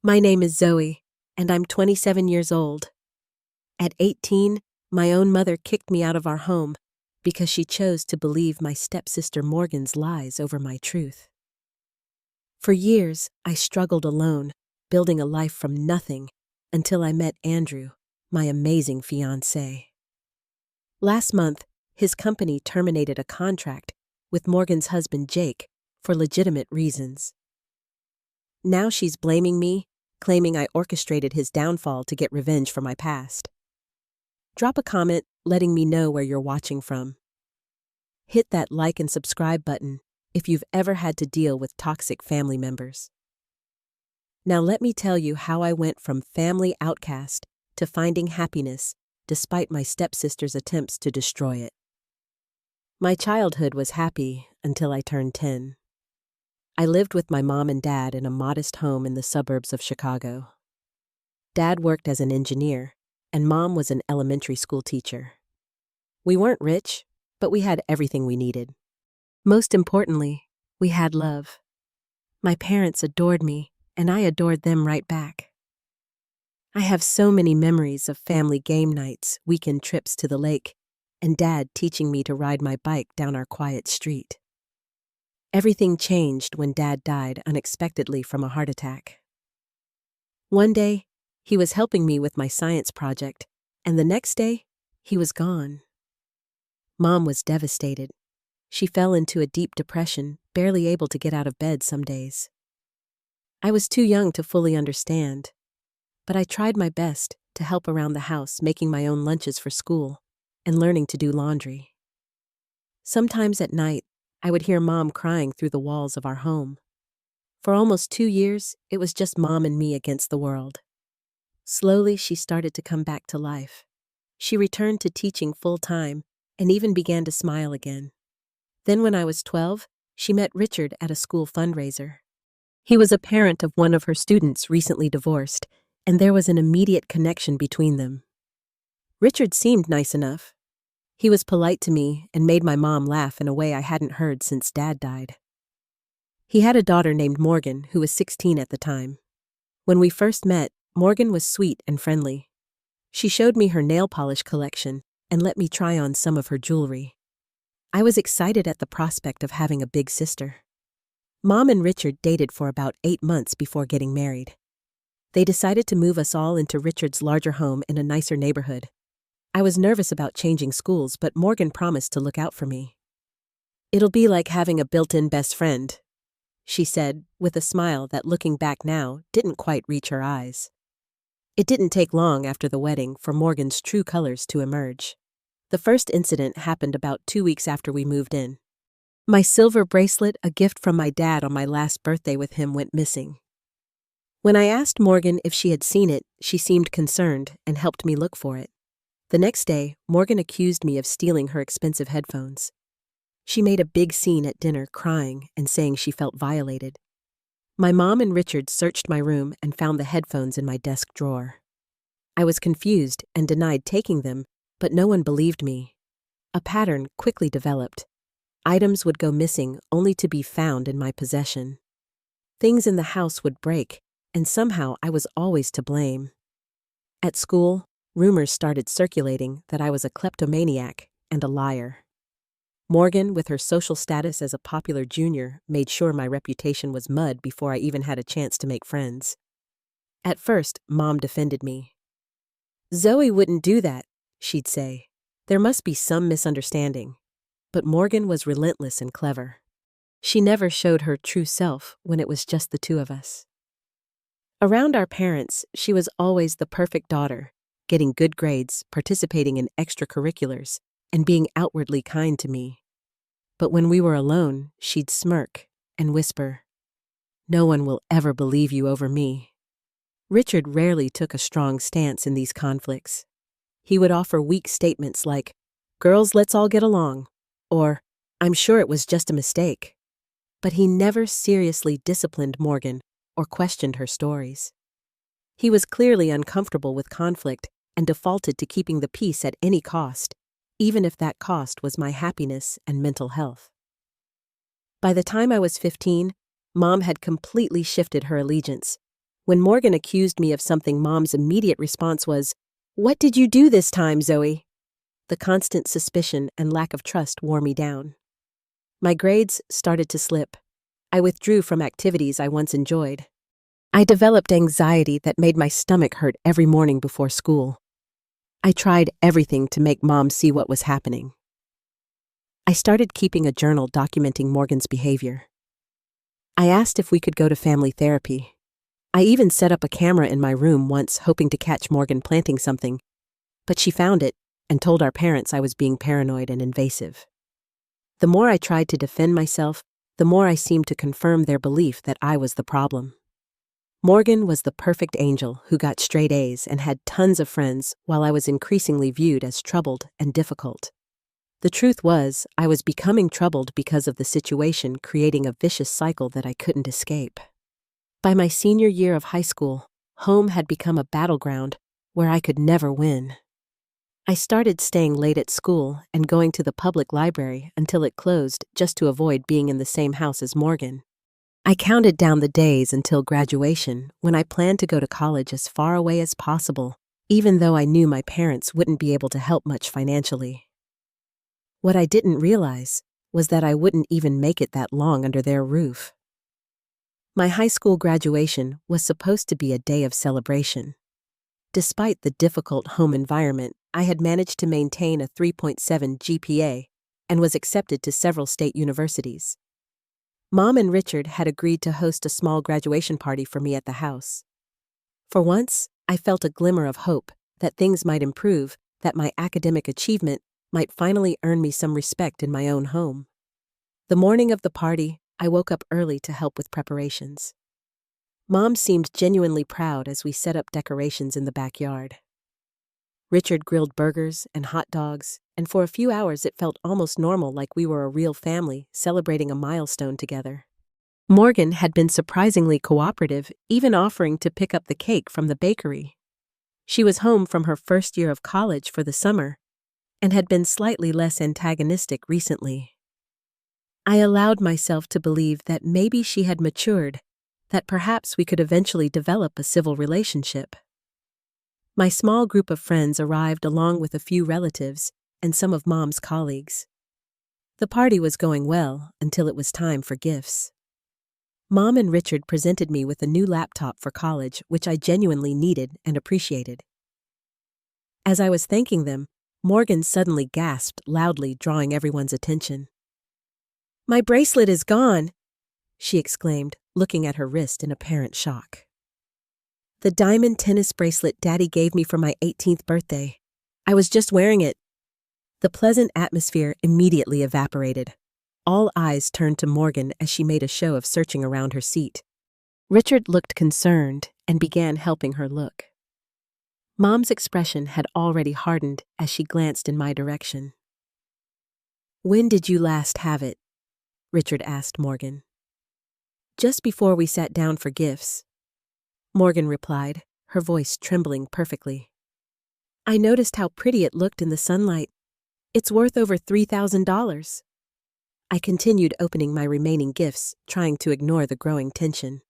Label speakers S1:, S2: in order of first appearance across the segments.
S1: My name is Zoe, and I'm 27 years old. At 18, my own mother kicked me out of our home because she chose to believe my stepsister Morgan's lies over my truth. For years, I struggled alone, building a life from nothing, until I met Andrew, my amazing fiancé. Last month, his company terminated a contract with Morgan's husband Jake for legitimate reasons. Now she's blaming me, claiming I orchestrated his downfall to get revenge for my past. Drop a comment letting me know where you're watching from. Hit that like and subscribe button if you've ever had to deal with toxic family members. Now let me tell you how I went from family outcast to finding happiness despite my stepsister's attempts to destroy it. My childhood was happy until I turned 10. I lived with my mom and dad in a modest home in the suburbs of Chicago. Dad worked as an engineer, and Mom was an elementary school teacher. We weren't rich, but we had everything we needed. Most importantly, we had love. My parents adored me, and I adored them right back. I have so many memories of family game nights, weekend trips to the lake, and Dad teaching me to ride my bike down our quiet street. Everything changed when Dad died unexpectedly from a heart attack. One day, he was helping me with my science project, and the next day, he was gone. Mom was devastated. She fell into a deep depression, barely able to get out of bed some days. I was too young to fully understand, but I tried my best to help around the house, making my own lunches for school and learning to do laundry. Sometimes at night, I would hear Mom crying through the walls of our home. For almost 2 years, it was just Mom and me against the world. Slowly, she started to come back to life. She returned to teaching full-time and even began to smile again. Then when I was 12, she met Richard at a school fundraiser. He was a parent of one of her students recently divorced, and there was an immediate connection between them. Richard seemed nice enough. He was polite to me and made my mom laugh in a way I hadn't heard since Dad died. He had a daughter named Morgan, who was 16 at the time. When we first met, Morgan was sweet and friendly. She showed me her nail polish collection and let me try on some of her jewelry. I was excited at the prospect of having a big sister. Mom and Richard dated for about 8 months before getting married. They decided to move us all into Richard's larger home in a nicer neighborhood. I was nervous about changing schools, but Morgan promised to look out for me. "It'll be like having a built-in best friend," she said, with a smile that, looking back now, didn't quite reach her eyes. It didn't take long after the wedding for Morgan's true colors to emerge. The first incident happened about 2 weeks after we moved in. My silver bracelet, a gift from my dad on my last birthday with him, went missing. When I asked Morgan if she had seen it, she seemed concerned and helped me look for it. The next day, Morgan accused me of stealing her expensive headphones. She made a big scene at dinner, crying and saying she felt violated. My mom and Richard searched my room and found the headphones in my desk drawer. I was confused and denied taking them, but no one believed me. A pattern quickly developed. Items would go missing only to be found in my possession. Things in the house would break, and somehow I was always to blame. At school, rumors started circulating that I was a kleptomaniac and a liar. Morgan, with her social status as a popular junior, made sure my reputation was mud before I even had a chance to make friends. At first, Mom defended me. "Zoe wouldn't do that," she'd say. "There must be some misunderstanding." But Morgan was relentless and clever. She never showed her true self when it was just the two of us. Around our parents, she was always the perfect daughter, getting good grades, participating in extracurriculars, and being outwardly kind to me. But when we were alone, she'd smirk and whisper, "No one will ever believe you over me." Richard rarely took a strong stance in these conflicts. He would offer weak statements like, "Girls, let's all get along," or, "I'm sure it was just a mistake." But he never seriously disciplined Morgan or questioned her stories. He was clearly uncomfortable with conflict and defaulted to keeping the peace at any cost, even if that cost was my happiness and mental health. By the time I was 15, Mom had completely shifted her allegiance. When Morgan accused me of something, Mom's immediate response was, "What did you do this time, Zoe?" The constant suspicion and lack of trust wore me down. My grades started to slip. I withdrew from activities I once enjoyed. I developed anxiety that made my stomach hurt every morning before school. I tried everything to make Mom see what was happening. I started keeping a journal documenting Morgan's behavior. I asked if we could go to family therapy. I even set up a camera in my room once, hoping to catch Morgan planting something, but she found it and told our parents I was being paranoid and invasive. The more I tried to defend myself, the more I seemed to confirm their belief that I was the problem. Morgan was the perfect angel who got straight A's and had tons of friends, while I was increasingly viewed as troubled and difficult. The truth was, I was becoming troubled because of the situation, creating a vicious cycle that I couldn't escape. By my senior year of high school, home had become a battleground where I could never win. I started staying late at school and going to the public library until it closed just to avoid being in the same house as Morgan. I counted down the days until graduation, when I planned to go to college as far away as possible, even though I knew my parents wouldn't be able to help much financially. What I didn't realize was that I wouldn't even make it that long under their roof. My high school graduation was supposed to be a day of celebration. Despite the difficult home environment, I had managed to maintain a 3.7 GPA and was accepted to several state universities. Mom and Richard had agreed to host a small graduation party for me at the house. For once, I felt a glimmer of hope that things might improve, that my academic achievement might finally earn me some respect in my own home. The morning of the party, I woke up early to help with preparations. Mom seemed genuinely proud as we set up decorations in the backyard. Richard grilled burgers and hot dogs, and for a few hours it felt almost normal, like we were a real family celebrating a milestone together. Morgan had been surprisingly cooperative, even offering to pick up the cake from the bakery. She was home from her first year of college for the summer and had been slightly less antagonistic recently. I allowed myself to believe that maybe she had matured, that perhaps we could eventually develop a civil relationship. My small group of friends arrived along with a few relatives and some of Mom's colleagues. The party was going well until it was time for gifts. Mom and Richard presented me with a new laptop for college, which I genuinely needed and appreciated. As I was thanking them, Morgan suddenly gasped loudly, drawing everyone's attention. "My bracelet is gone," she exclaimed, looking at her wrist in apparent shock. "The diamond tennis bracelet Daddy gave me for my 18th birthday. I was just wearing it." The pleasant atmosphere immediately evaporated. All eyes turned to Morgan as she made a show of searching around her seat. Richard looked concerned and began helping her look. Mom's expression had already hardened as she glanced in my direction. "When did you last have it?" Richard asked Morgan. "Just before we sat down for gifts," Morgan replied, her voice trembling perfectly. "I noticed how pretty it looked in the sunlight. It's worth over $3,000. I continued opening my remaining gifts, trying to ignore the growing tension.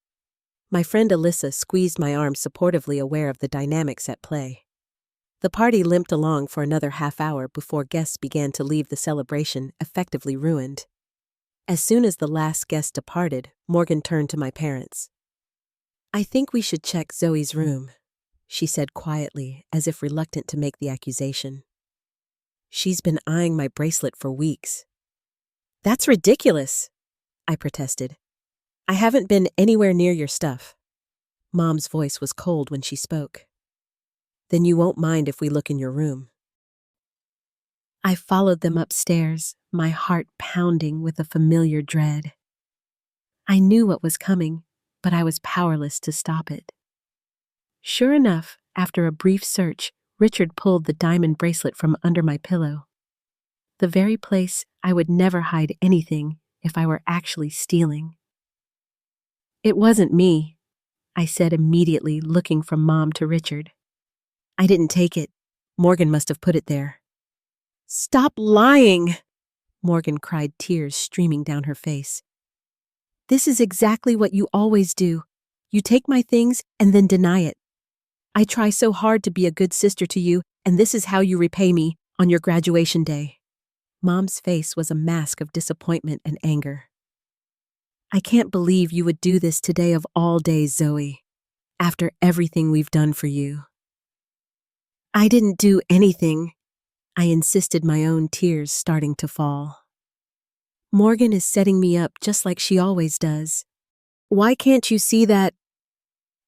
S1: My friend Alyssa squeezed my arm supportively, aware of the dynamics at play. The party limped along for another half hour before guests began to leave, the celebration effectively ruined. As soon as the last guest departed, Morgan turned to my parents. "I think we should check Zoe's room," she said quietly, as if reluctant to make the accusation. "She's been eyeing my bracelet for weeks." "That's ridiculous," I protested. "I haven't been anywhere near your stuff." Mom's voice was cold when she spoke. "Then you won't mind if we look in your room." I followed them upstairs, my heart pounding with a familiar dread. I knew what was coming, but I was powerless to stop it. Sure enough, after a brief search, Richard pulled the diamond bracelet from under my pillow. The very place I would never hide anything if I were actually stealing. "It wasn't me," I said immediately, looking from Mom to Richard. "I didn't take it. Morgan must have put it there." "Stop lying!" Morgan cried, tears streaming down her face. "This is exactly what you always do. You take my things and then deny it. I try so hard to be a good sister to you, and this is how you repay me on your graduation day." Mom's face was a mask of disappointment and anger. "I can't believe you would do this today of all days, Zoe, after everything we've done for you." "I didn't do anything," I insisted, my own tears starting to fall. "Morgan is setting me up just like she always does. Why can't you see that?"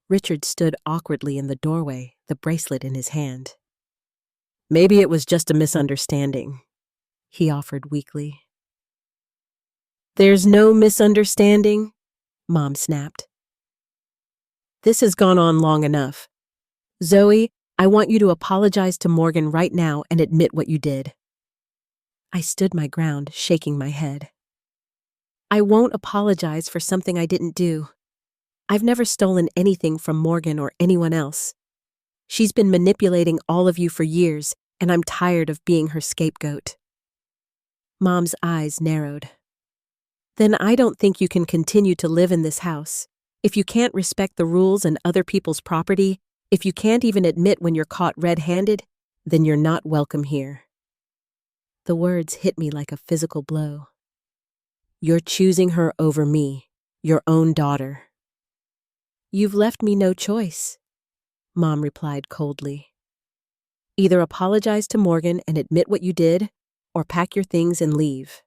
S1: Richard stood awkwardly in the doorway, the bracelet in his hand. "Maybe it was just a misunderstanding," he offered weakly. "There's no misunderstanding," Mom snapped. "This has gone on long enough. Zoe, I want you to apologize to Morgan right now and admit what you did." I stood my ground, shaking my head. "I won't apologize for something I didn't do. I've never stolen anything from Morgan or anyone else. She's been manipulating all of you for years, and I'm tired of being her scapegoat." Mom's eyes narrowed. "Then I don't think you can continue to live in this house. If you can't respect the rules and other people's property, if you can't even admit when you're caught red-handed, then you're not welcome here." The words hit me like a physical blow. "You're choosing her over me, your own daughter." "You've left me no choice," Mom replied coldly. "Either apologize to Morgan and admit what you did, or pack your things and leave."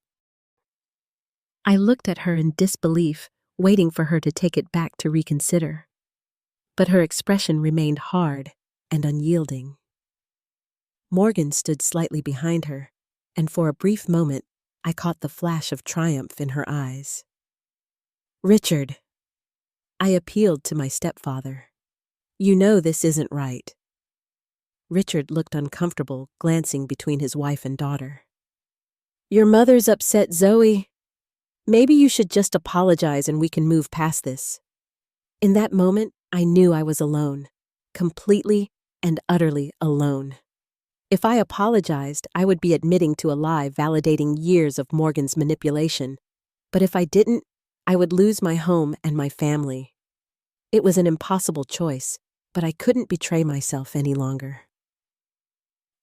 S1: I looked at her in disbelief, waiting for her to take it back to reconsider. But her expression remained hard and unyielding. Morgan stood slightly behind her, and for a brief moment, I caught the flash of triumph in her eyes. "Richard," I appealed to my stepfather, "you know this isn't right." Richard looked uncomfortable, glancing between his wife and daughter. "Your mother's upset, Zoe. Maybe you should just apologize and we can move past this." In that moment, I knew I was alone, completely and utterly alone. If I apologized, I would be admitting to a lie validating years of Morgan's manipulation. But if I didn't, I would lose my home and my family. It was an impossible choice, but I couldn't betray myself any longer.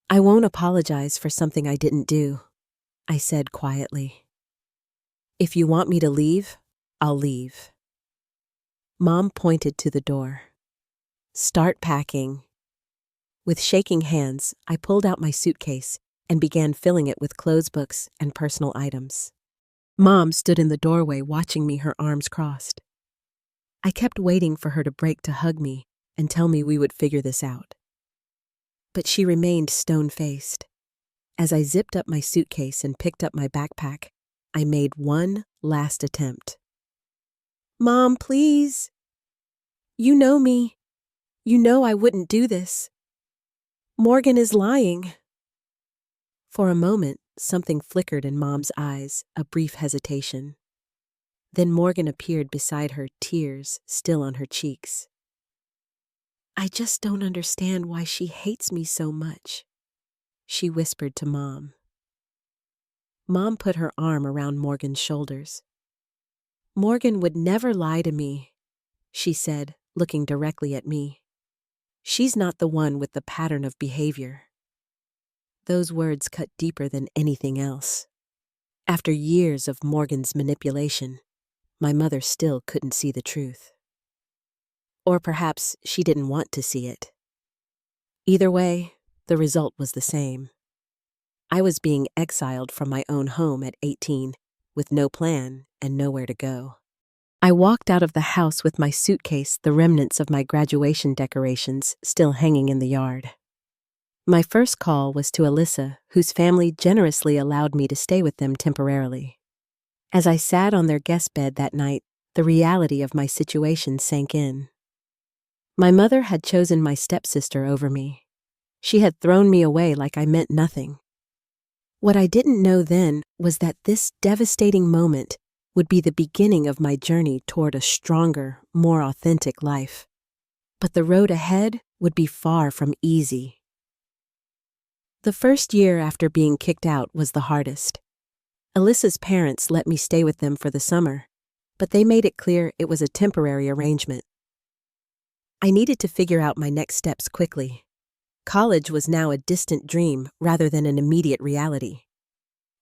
S1: "I won't apologize for something I didn't do," I said quietly. "If you want me to leave, I'll leave." Mom pointed to the door. "Start packing." With shaking hands, I pulled out my suitcase and began filling it with clothes books and personal items. Mom stood in the doorway watching me, her arms crossed. I kept waiting for her to break to hug me and tell me we would figure this out. But she remained stone-faced. As I zipped up my suitcase and picked up my backpack, I made one last attempt. "Mom, please. You know me. You know I wouldn't do this. Morgan is lying." For a moment, something flickered in Mom's eyes, a brief hesitation. Then Morgan appeared beside her, tears still on her cheeks. "I just don't understand why she hates me so much," she whispered to Mom. Mom put her arm around Morgan's shoulders. "Morgan would never lie to me," she said, looking directly at me. "She's not the one with the pattern of behavior." Those words cut deeper than anything else. After years of Morgan's manipulation, my mother still couldn't see the truth. Or perhaps she didn't want to see it. Either way, the result was the same. I was being exiled from my own home at 18, with no plan and nowhere to go. I walked out of the house with my suitcase, the remnants of my graduation decorations still hanging in the yard. My first call was to Alyssa, whose family generously allowed me to stay with them temporarily. As I sat on their guest bed that night, the reality of my situation sank in. My mother had chosen my stepsister over me. She had thrown me away like I meant nothing. What I didn't know then was that this devastating moment would be the beginning of my journey toward a stronger, more authentic life. But the road ahead would be far from easy. The first year after being kicked out was the hardest. Alyssa's parents let me stay with them for the summer, but they made it clear it was a temporary arrangement. I needed to figure out my next steps quickly. College was now a distant dream rather than an immediate reality.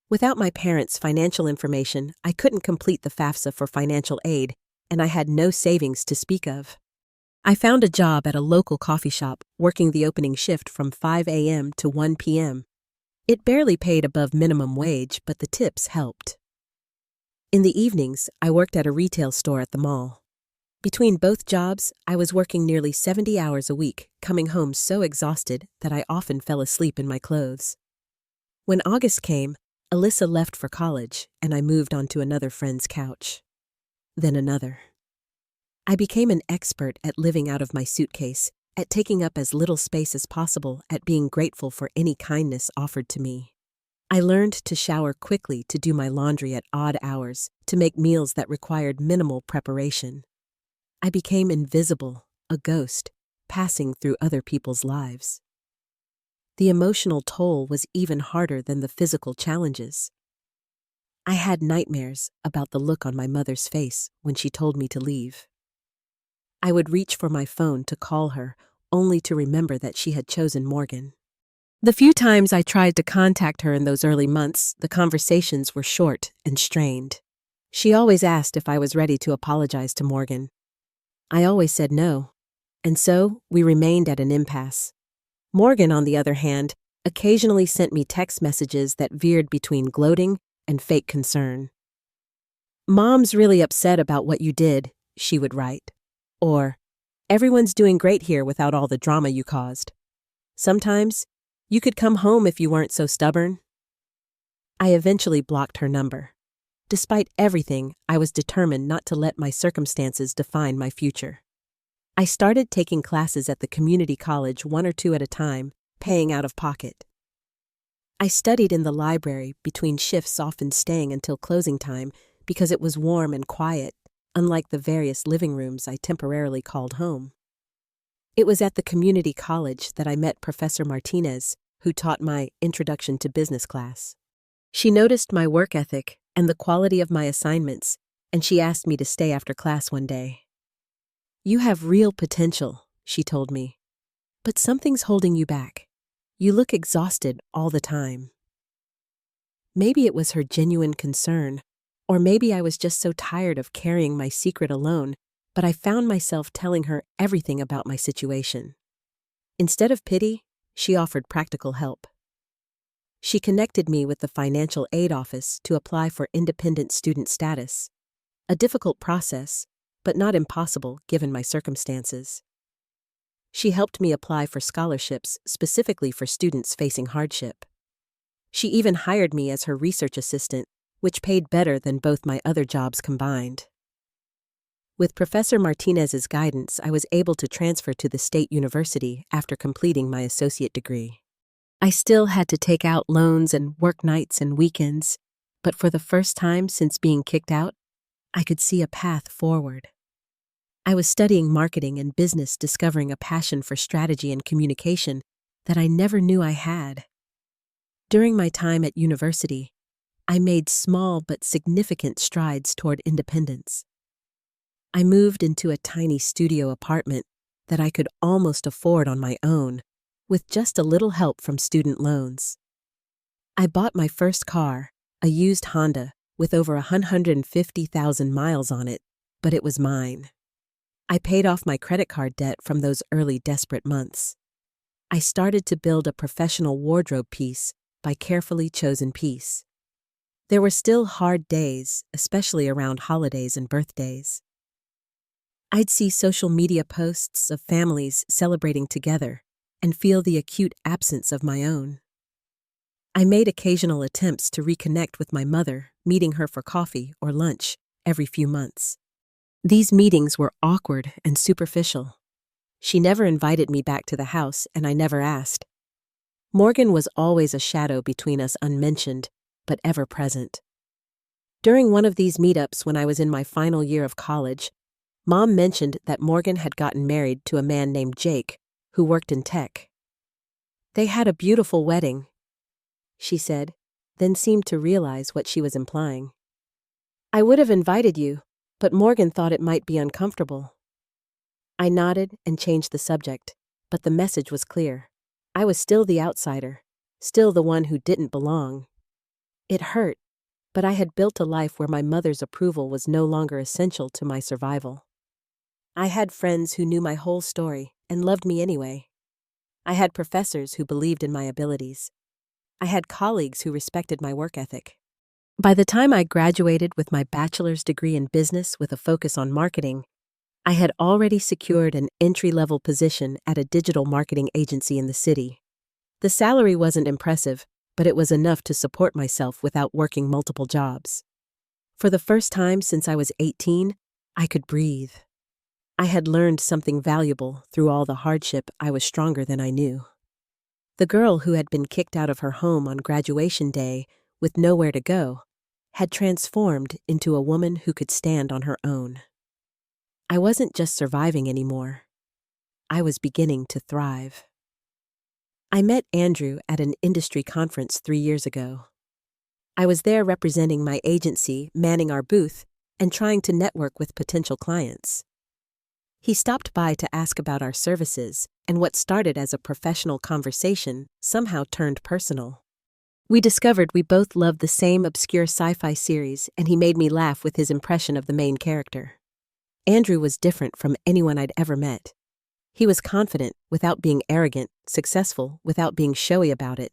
S1: Without my parents' financial information, I couldn't complete the FAFSA for financial aid, and I had no savings to speak of. I found a job at a local coffee shop, working the opening shift from 5 a.m. to 1 p.m. It barely paid above minimum wage, but the tips helped. In the evenings, I worked at a retail store at the mall. Between both jobs, I was working nearly 70 hours a week, coming home so exhausted that I often fell asleep in my clothes. When August came, Alyssa left for college, and I moved onto another friend's couch. Then another. I became an expert at living out of my suitcase, at taking up as little space as possible, at being grateful for any kindness offered to me. I learned to shower quickly, to do my laundry at odd hours, to make meals that required minimal preparation. I became invisible, a ghost, passing through other people's lives. The emotional toll was even harder than the physical challenges. I had nightmares about the look on my mother's face when she told me to leave. I would reach for my phone to call her, only to remember that she had chosen Morgan. The few times I tried to contact her in those early months, the conversations were short and strained. She always asked if I was ready to apologize to Morgan. I always said no, and so we remained at an impasse. Morgan, on the other hand, occasionally sent me text messages that veered between gloating and fake concern. "Mom's really upset about what you did," she would write. Or, "Everyone's doing great here without all the drama you caused. Sometimes, you could come home if you weren't so stubborn." I eventually blocked her number. Despite everything, I was determined not to let my circumstances define my future. I started taking classes at the community college, 1 or 2 at a time, paying out of pocket. I studied in the library, between shifts, often staying until closing time because it was warm and quiet, unlike the various living rooms I temporarily called home. It was at the community college that I met Professor Martinez, who taught my Introduction to Business class. She noticed my work ethic and the quality of my assignments, and she asked me to stay after class one day. "You have real potential," she told me, "but something's holding you back. You look exhausted all the time." Maybe it was her genuine concern, or maybe I was just so tired of carrying my secret alone, but I found myself telling her everything about my situation. Instead of pity, she offered practical help. She connected me with the financial aid office to apply for independent student status, a difficult process, but not impossible given my circumstances. She helped me apply for scholarships specifically for students facing hardship. She even hired me as her research assistant, which paid better than both my other jobs combined. With Professor Martinez's guidance, I was able to transfer to the state university after completing my associate degree. I still had to take out loans and work nights and weekends, but for the first time since being kicked out, I could see a path forward. I was studying marketing and business, discovering a passion for strategy and communication that I never knew I had. During my time at university, I made small but significant strides toward independence. I moved into a tiny studio apartment that I could almost afford on my own, with just a little help from student loans. I bought my first car, a used Honda, with over 150,000 miles on it, but it was mine. I paid off my credit card debt from those early desperate months. I started to build a professional wardrobe piece by carefully chosen piece. There were still hard days, especially around holidays and birthdays. I'd see social media posts of families celebrating together and feel the acute absence of my own. I made occasional attempts to reconnect with my mother, meeting her for coffee or lunch every few months. These meetings were awkward and superficial. She never invited me back to the house, and I never asked. Morgan was always a shadow between us, unmentioned, but ever present. During one of these meetups when I was in my final year of college, Mom mentioned that Morgan had gotten married to a man named Jake, who worked in tech. They had a beautiful wedding, she said, then seemed to realize what she was implying. "I would have invited you, but Morgan thought it might be uncomfortable." I nodded and changed the subject, but the message was clear. I was still the outsider, still the one who didn't belong. It hurt, but I had built a life where my mother's approval was no longer essential to my survival. I had friends who knew my whole story and loved me anyway. I had professors who believed in my abilities. I had colleagues who respected my work ethic. By the time I graduated with my bachelor's degree in business with a focus on marketing, I had already secured an entry-level position at a digital marketing agency in the city. The salary wasn't impressive, but it was enough to support myself without working multiple jobs. For the first time since I was 18, I could breathe. I had learned something valuable through all the hardship. I was stronger than I knew. The girl who had been kicked out of her home on graduation day with nowhere to go had transformed into a woman who could stand on her own. I wasn't just surviving anymore. I was beginning to thrive. I met Andrew at an industry conference 3 years ago. I was there representing my agency, manning our booth, and trying to network with potential clients. He stopped by to ask about our services, and what started as a professional conversation somehow turned personal. We discovered we both loved the same obscure sci-fi series, and he made me laugh with his impression of the main character. Andrew was different from anyone I'd ever met. He was confident without being arrogant, successful without being showy about it.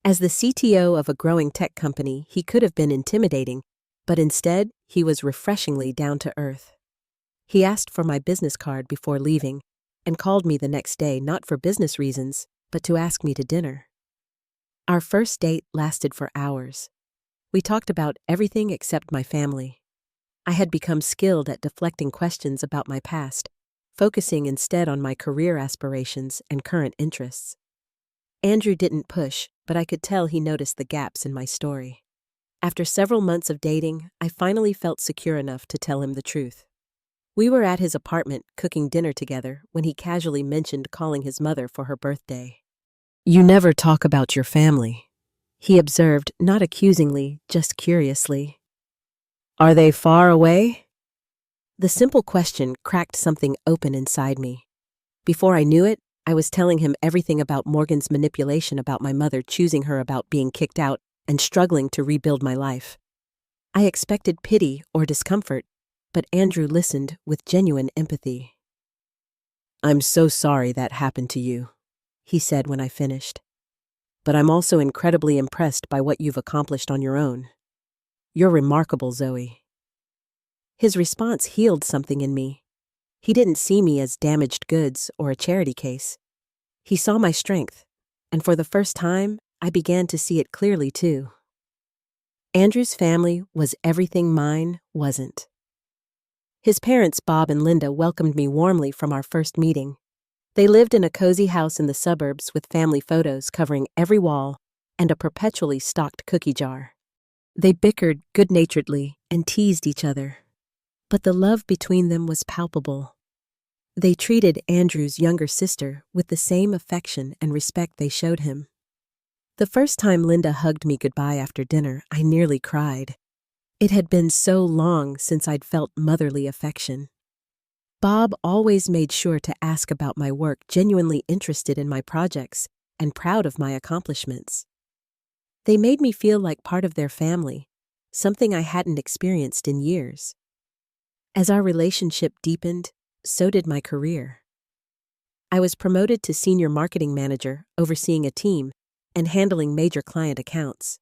S1: As the CTO of a growing tech company, he could have been intimidating, but instead, he was refreshingly down to earth. He asked for my business card before leaving and called me the next day not for business reasons, but to ask me to dinner. Our first date lasted for hours. We talked about everything except my family. I had become skilled at deflecting questions about my past, focusing instead on my career aspirations and current interests. Andrew didn't push, but I could tell he noticed the gaps in my story. After several months of dating, I finally felt secure enough to tell him the truth. We were at his apartment cooking dinner together when he casually mentioned calling his mother for her birthday. "You never talk about your family," he observed, not accusingly, just curiously. "Are they far away?" The simple question cracked something open inside me. Before I knew it, I was telling him everything about Morgan's manipulation about my mother, choosing her about being kicked out, and struggling to rebuild my life. I expected pity or discomfort, but Andrew listened with genuine empathy. "I'm so sorry that happened to you," he said when I finished. "But I'm also incredibly impressed by what you've accomplished on your own. You're remarkable, Zoe." His response healed something in me. He didn't see me as damaged goods or a charity case. He saw my strength, and for the first time, I began to see it clearly too. Andrew's family was everything mine wasn't. His parents, Bob and Linda, welcomed me warmly from our first meeting. They lived in a cozy house in the suburbs with family photos covering every wall and a perpetually stocked cookie jar. They bickered good-naturedly and teased each other, but the love between them was palpable. They treated Andrew's younger sister with the same affection and respect they showed him. The first time Linda hugged me goodbye after dinner, I nearly cried. It had been so long since I'd felt motherly affection. Bob always made sure to ask about my work, genuinely interested in my projects and proud of my accomplishments. They made me feel like part of their family, something I hadn't experienced in years. As our relationship deepened, so did my career. I was promoted to senior marketing manager, overseeing a team and handling major client accounts.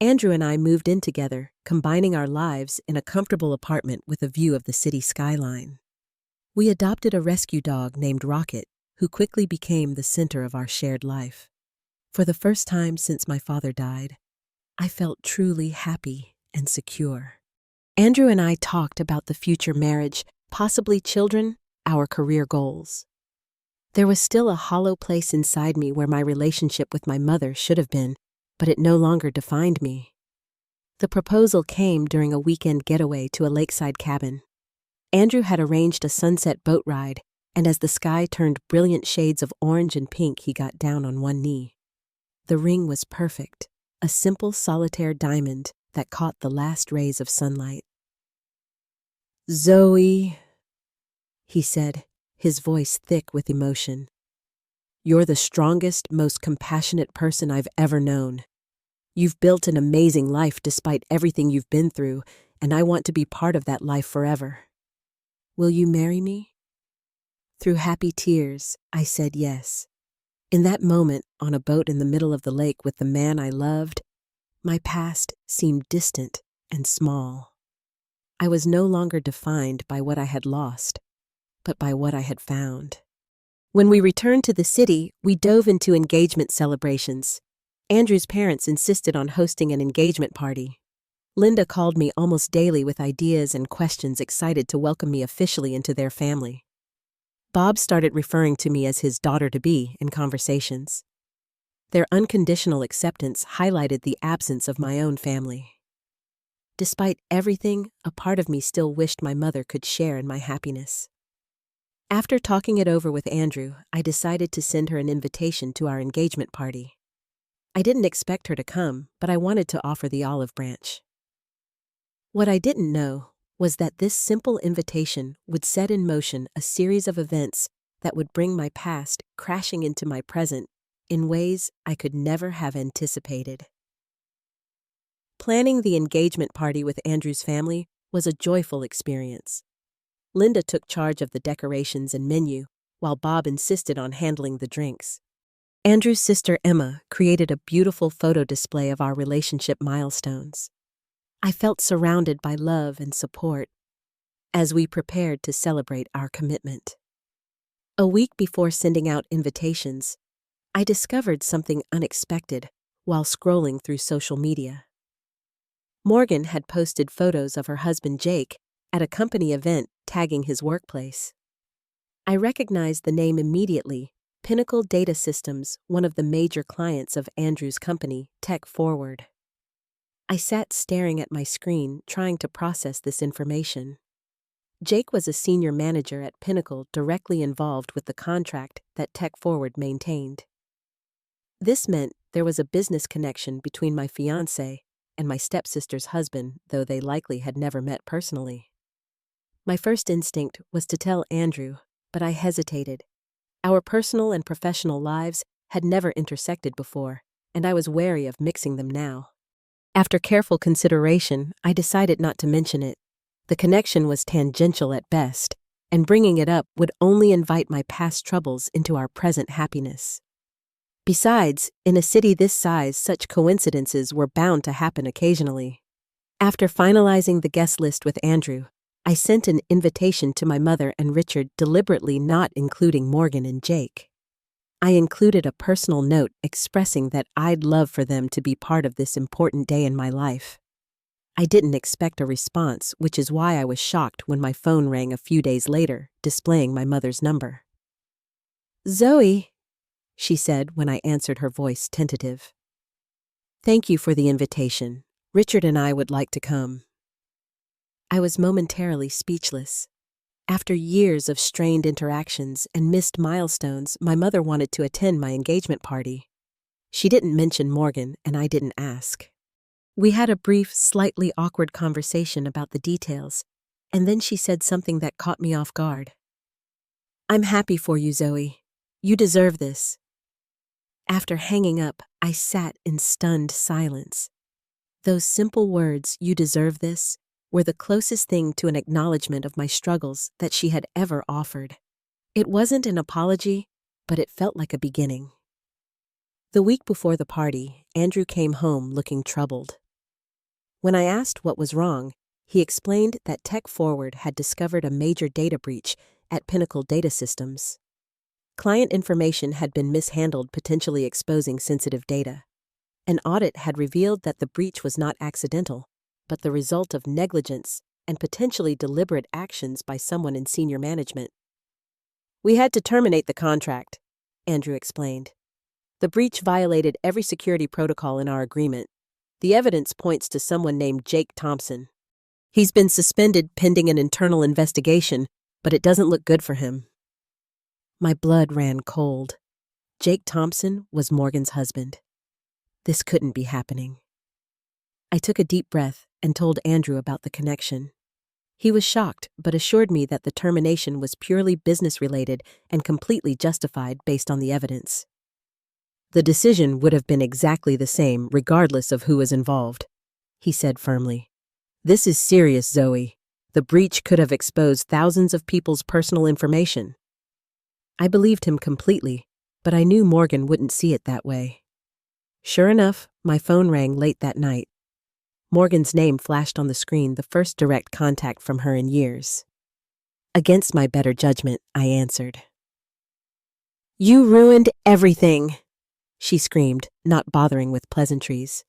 S1: Andrew and I moved in together, combining our lives in a comfortable apartment with a view of the city skyline. We adopted a rescue dog named Rocket, who quickly became the center of our shared life. For the first time since my father died, I felt truly happy and secure. Andrew and I talked about the future marriage, possibly children, our career goals. There was still a hollow place inside me where my relationship with my mother should have been, but it no longer defined me. The proposal came during a weekend getaway to a lakeside cabin. Andrew had arranged a sunset boat ride, and as the sky turned brilliant shades of orange and pink, he got down on one knee. The ring was perfect, a simple solitaire diamond that caught the last rays of sunlight. "Zoe," he said, his voice thick with emotion. "You're the strongest, most compassionate person I've ever known. You've built an amazing life despite everything you've been through, and I want to be part of that life forever. Will you marry me?" Through happy tears, I said yes. In that moment, on a boat in the middle of the lake with the man I loved, my past seemed distant and small. I was no longer defined by what I had lost, but by what I had found. When we returned to the city, we dove into engagement celebrations. Andrew's parents insisted on hosting an engagement party. Linda called me almost daily with ideas and questions, excited to welcome me officially into their family. Bob started referring to me as his daughter-to-be in conversations. Their unconditional acceptance highlighted the absence of my own family. Despite everything, a part of me still wished my mother could share in my happiness. After talking it over with Andrew, I decided to send her an invitation to our engagement party. I didn't expect her to come, but I wanted to offer the olive branch. What I didn't know was that this simple invitation would set in motion a series of events that would bring my past crashing into my present in ways I could never have anticipated. Planning the engagement party with Andrew's family was a joyful experience. Linda took charge of the decorations and menu, while Bob insisted on handling the drinks. Andrew's sister Emma created a beautiful photo display of our relationship milestones. I felt surrounded by love and support as we prepared to celebrate our commitment. A week before sending out invitations, I discovered something unexpected while scrolling through social media. Morgan had posted photos of her husband Jake at a company event tagging his workplace. I recognized the name immediately: Pinnacle Data Systems, one of the major clients of Andrew's company, Tech Forward. I sat staring at my screen, trying to process this information. Jake was a senior manager at Pinnacle, directly involved with the contract that Tech Forward maintained. This meant there was a business connection between my fiancé and my stepsister's husband, though they likely had never met personally. My first instinct was to tell Andrew, but I hesitated. Our personal and professional lives had never intersected before, and I was wary of mixing them now. After careful consideration, I decided not to mention it. The connection was tangential at best, and bringing it up would only invite my past troubles into our present happiness. Besides, in a city this size, such coincidences were bound to happen occasionally. After finalizing the guest list with Andrew, I sent an invitation to my mother and Richard, deliberately not including Morgan and Jake. I included a personal note expressing that I'd love for them to be part of this important day in my life. I didn't expect a response, which is why I was shocked when my phone rang a few days later, displaying my mother's number. "Zoe," she said when I answered, her voice tentative. "Thank you for the invitation. Richard and I would like to come." I was momentarily speechless. After years of strained interactions and missed milestones, my mother wanted to attend my engagement party. She didn't mention Morgan, and I didn't ask. We had a brief, slightly awkward conversation about the details, and then she said something that caught me off guard. "I'm happy for you, Zoe. You deserve this." After hanging up, I sat in stunned silence. Those simple words, "you deserve this," were the closest thing to an acknowledgement of my struggles that she had ever offered. It wasn't an apology, but it felt like a beginning. The week before the party, Andrew came home looking troubled. When I asked what was wrong, he explained that Tech Forward had discovered a major data breach at Pinnacle Data Systems. Client information had been mishandled, potentially exposing sensitive data. An audit had revealed that the breach was not accidental, but the result of negligence and potentially deliberate actions by someone in senior management. "We had to terminate the contract," Andrew explained. "The breach violated every security protocol in our agreement. The evidence points to someone named Jake Thompson. He's been suspended pending an internal investigation, but it doesn't look good for him." My blood ran cold. Jake Thompson was Morgan's husband. This couldn't be happening. I took a deep breath and told Andrew about the connection. He was shocked, but assured me that the termination was purely business-related and completely justified based on the evidence. The decision would have been exactly the same regardless of who was involved, he said firmly. This is serious, Zoe. The breach could have exposed thousands of people's personal information. I believed him completely, but I knew Morgan wouldn't see it that way. Sure enough, my phone rang late that night. Morgan's name flashed on the screen, the first direct contact from her in years. Against my better judgment, I answered. You ruined everything, she screamed, not bothering with pleasantries.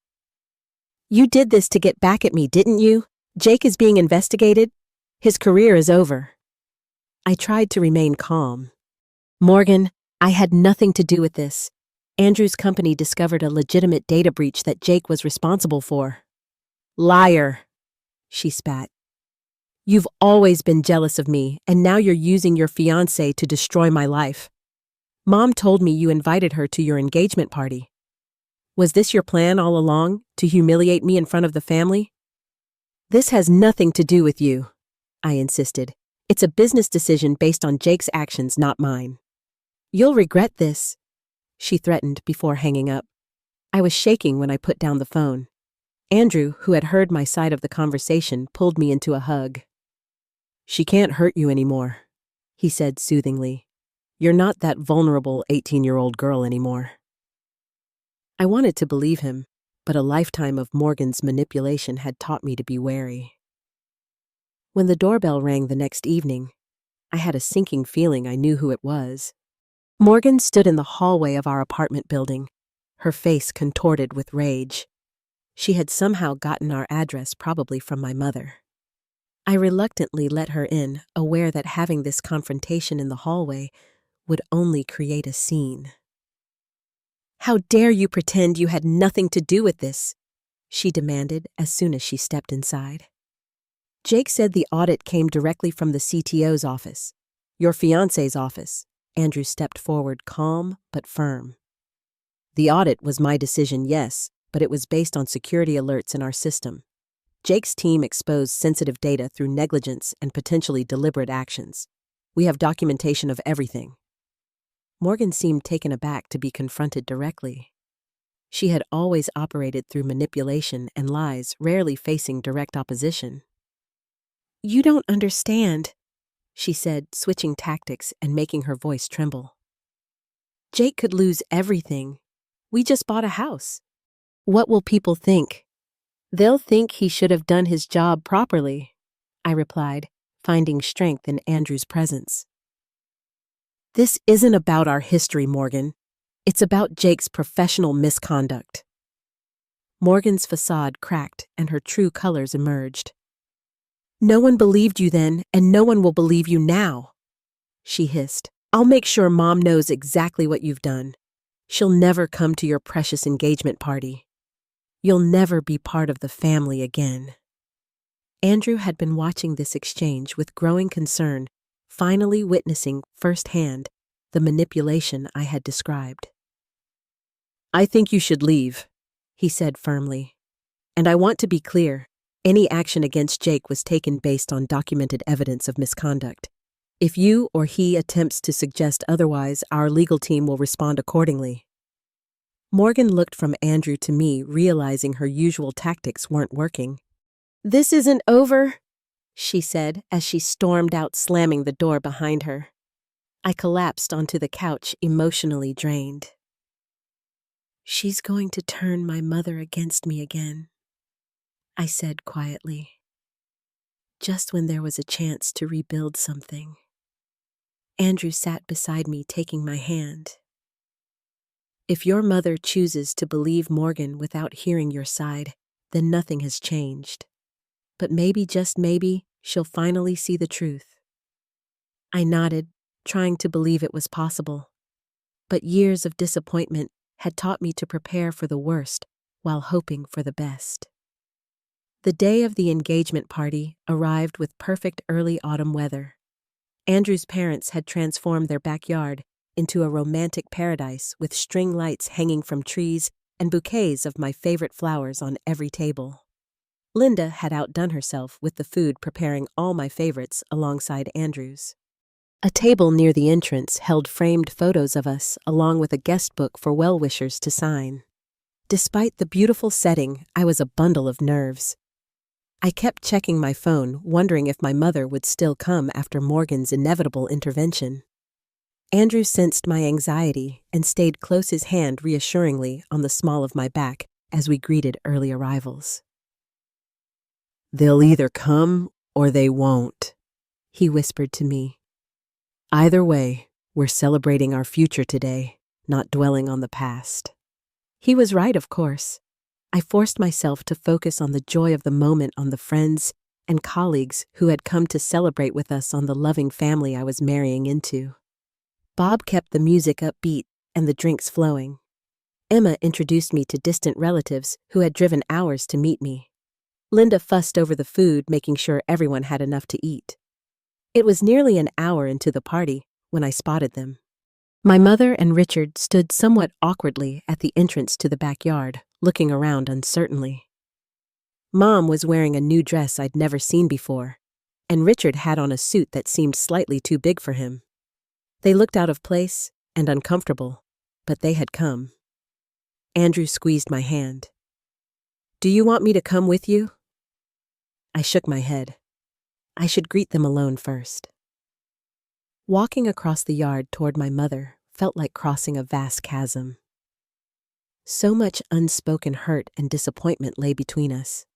S1: You did this to get back at me, didn't you? Jake is being investigated. His career is over. I tried to remain calm. Morgan, I had nothing to do with this. Andrew's company discovered a legitimate data breach that Jake was responsible for. Liar, she spat. You've always been jealous of me, and now you're using your fiancé to destroy my life. Mom told me you invited her to your engagement party. Was this your plan all along, to humiliate me in front of the family? This has nothing to do with you, I insisted. It's a business decision based on Jake's actions, not mine. You'll regret this, she threatened before hanging up. I was shaking when I put down the phone. Andrew, who had heard my side of the conversation, pulled me into a hug. She can't hurt you anymore, he said soothingly. You're not that vulnerable 18-year-old girl anymore. I wanted to believe him, but a lifetime of Morgan's manipulation had taught me to be wary. When the doorbell rang the next evening, I had a sinking feeling I knew who it was. Morgan stood in the hallway of our apartment building, her face contorted with rage. She had somehow gotten our address, probably from my mother. I reluctantly let her in, aware that having this confrontation in the hallway would only create a scene. How dare you pretend you had nothing to do with this? She demanded as soon as she stepped inside. Jake said the audit came directly from the CTO's office. Your fiancé's office. Andrew stepped forward, calm but firm. The audit was my decision, yes, but it was based on security alerts in our system. Jake's team exposed sensitive data through negligence and potentially deliberate actions. We have documentation of everything. Morgan seemed taken aback to be confronted directly. She had always operated through manipulation and lies, rarely facing direct opposition. You don't understand, she said, switching tactics and making her voice tremble. Jake could lose everything. We just bought a house. What will people think? They'll think he should have done his job properly, I replied, finding strength in Andrew's presence. This isn't about our history, Morgan. It's about Jake's professional misconduct. Morgan's facade cracked and her true colors emerged. No one believed you then, and no one will believe you now, she hissed. I'll make sure Mom knows exactly what you've done. She'll never come to your precious engagement party. You'll never be part of the family again. Andrew had been watching this exchange with growing concern, finally witnessing firsthand the manipulation I had described. I think you should leave, he said firmly. And I want to be clear, any action against Jake was taken based on documented evidence of misconduct. If you or he attempts to suggest otherwise, our legal team will respond accordingly. Morgan looked from Andrew to me, realizing her usual tactics weren't working. This isn't over, she said as she stormed out, slamming the door behind her. I collapsed onto the couch, emotionally drained. She's going to turn my mother against me again, I said quietly. Just when there was a chance to rebuild something. Andrew sat beside me, taking my hand. If your mother chooses to believe Morgan without hearing your side, then nothing has changed. But maybe, just maybe, she'll finally see the truth. I nodded, trying to believe it was possible. But years of disappointment had taught me to prepare for the worst while hoping for the best. The day of the engagement party arrived with perfect early autumn weather. Andrew's parents had transformed their backyard into a romantic paradise with string lights hanging from trees and bouquets of my favorite flowers on every table. Linda had outdone herself with the food, preparing all my favorites alongside Andrew's. A table near the entrance held framed photos of us, along with a guest book for well-wishers to sign. Despite the beautiful setting, I was a bundle of nerves. I kept checking my phone, wondering if my mother would still come after Morgan's inevitable intervention. Andrew sensed my anxiety and stayed close, his hand reassuringly on the small of my back as we greeted early arrivals. "They'll either come or they won't," he whispered to me. "Either way, we're celebrating our future today, not dwelling on the past." He was right, of course. I forced myself to focus on the joy of the moment, on the friends and colleagues who had come to celebrate with us, on the loving family I was marrying into. Bob kept the music upbeat and the drinks flowing. Emma introduced me to distant relatives who had driven hours to meet me. Linda fussed over the food, making sure everyone had enough to eat. It was nearly an hour into the party when I spotted them. My mother and Richard stood somewhat awkwardly at the entrance to the backyard, looking around uncertainly. Mom was wearing a new dress I'd never seen before, and Richard had on a suit that seemed slightly too big for him. They looked out of place and uncomfortable, but they had come. Andrew squeezed my hand. "Do you want me to come with you?" I shook my head. I should greet them alone first. Walking across the yard toward my mother felt like crossing a vast chasm. So much unspoken hurt and disappointment lay between us.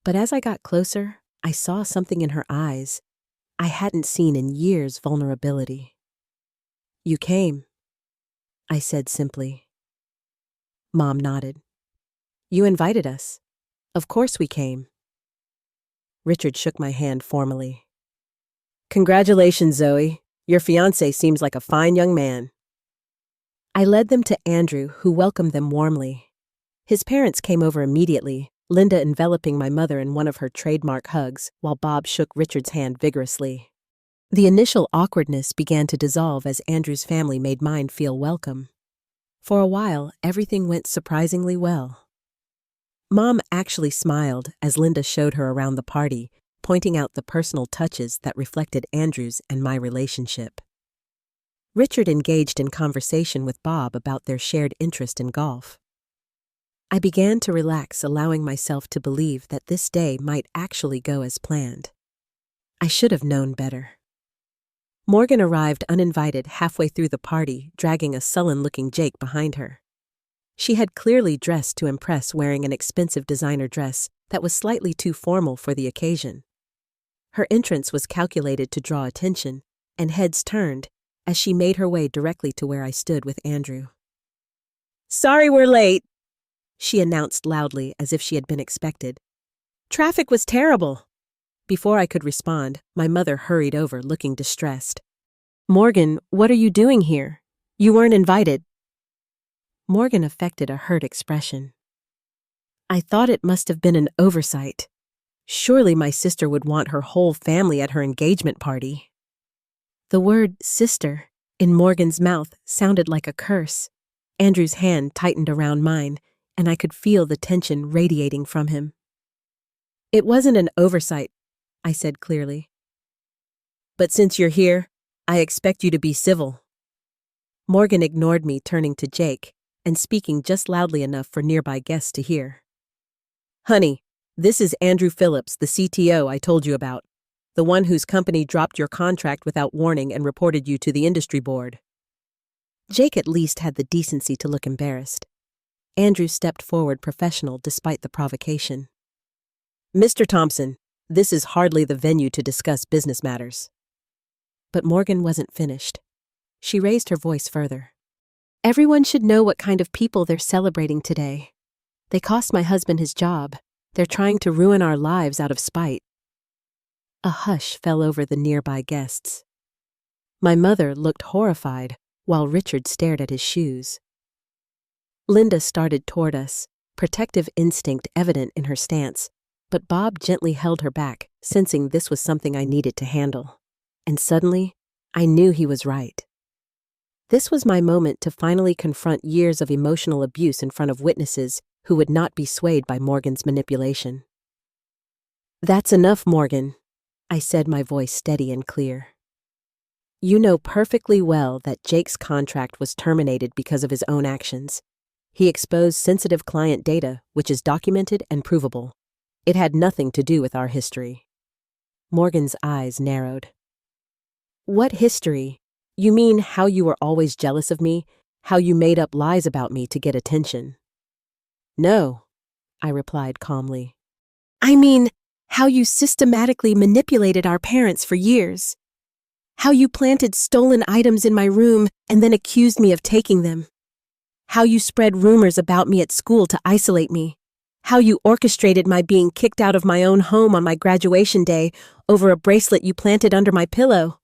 S1: But as I got closer, I saw something in her eyes I hadn't seen in years: vulnerability. "You came," I said simply. Mom nodded. "You invited us. Of course we came." Richard shook my hand formally. "Congratulations, Zoe. Your fiancé seems like a fine young man." I led them to Andrew, who welcomed them warmly. His parents came over immediately, Linda enveloping my mother in one of her trademark hugs, while Bob shook Richard's hand vigorously. The initial awkwardness began to dissolve as Andrew's family made mine feel welcome. For a while, everything went surprisingly well. Mom actually smiled as Linda showed her around the party, pointing out the personal touches that reflected Andrew's and my relationship. Richard engaged in conversation with Bob about their shared interest in golf. I began to relax, allowing myself to believe that this day might actually go as planned. I should have known better. Morgan arrived uninvited halfway through the party, dragging a sullen-looking Jake behind her. She had clearly dressed to impress, wearing an expensive designer dress that was slightly too formal for the occasion. Her entrance was calculated to draw attention, and heads turned as she made her way directly to where I stood with Andrew. "Sorry we're late," she announced loudly as if she had been expected. "Traffic was terrible." Before I could respond, my mother hurried over, looking distressed. "Morgan, what are you doing here? You weren't invited." Morgan affected a hurt expression. "I thought it must have been an oversight. Surely my sister would want her whole family at her engagement party." The word "sister" in Morgan's mouth sounded like a curse. Andrew's hand tightened around mine, and I could feel the tension radiating from him. "It wasn't an oversight," I said clearly. "But since you're here, I expect you to be civil." Morgan ignored me, turning to Jake and speaking just loudly enough for nearby guests to hear. "Honey, this is Andrew Phillips, the CTO I told you about, the one whose company dropped your contract without warning and reported you to the industry board." Jake at least had the decency to look embarrassed. Andrew stepped forward, professional despite the provocation. "Mr. Thompson, this is hardly the venue to discuss business matters." But Morgan wasn't finished. She raised her voice further. "Everyone should know what kind of people they're celebrating today. They cost my husband his job. They're trying to ruin our lives out of spite." A hush fell over the nearby guests. My mother looked horrified, while Richard stared at his shoes. Linda started toward us, protective instinct evident in her stance, but Bob gently held her back, sensing this was something I needed to handle. And suddenly, I knew he was right. This was my moment to finally confront years of emotional abuse in front of witnesses who would not be swayed by Morgan's manipulation. That's enough, Morgan, I said, my voice steady and clear. You know perfectly well that Jake's contract was terminated because of his own actions. He exposed sensitive client data, which is documented and provable. It had nothing to do with our history. Morgan's eyes narrowed. What history? You mean how you were always jealous of me, how you made up lies about me to get attention? No, I replied calmly. I mean, how you systematically manipulated our parents for years. How you planted stolen items in my room and then accused me of taking them. How you spread rumors about me at school to isolate me. How you orchestrated my being kicked out of my own home on my graduation day over a bracelet you planted under my pillow.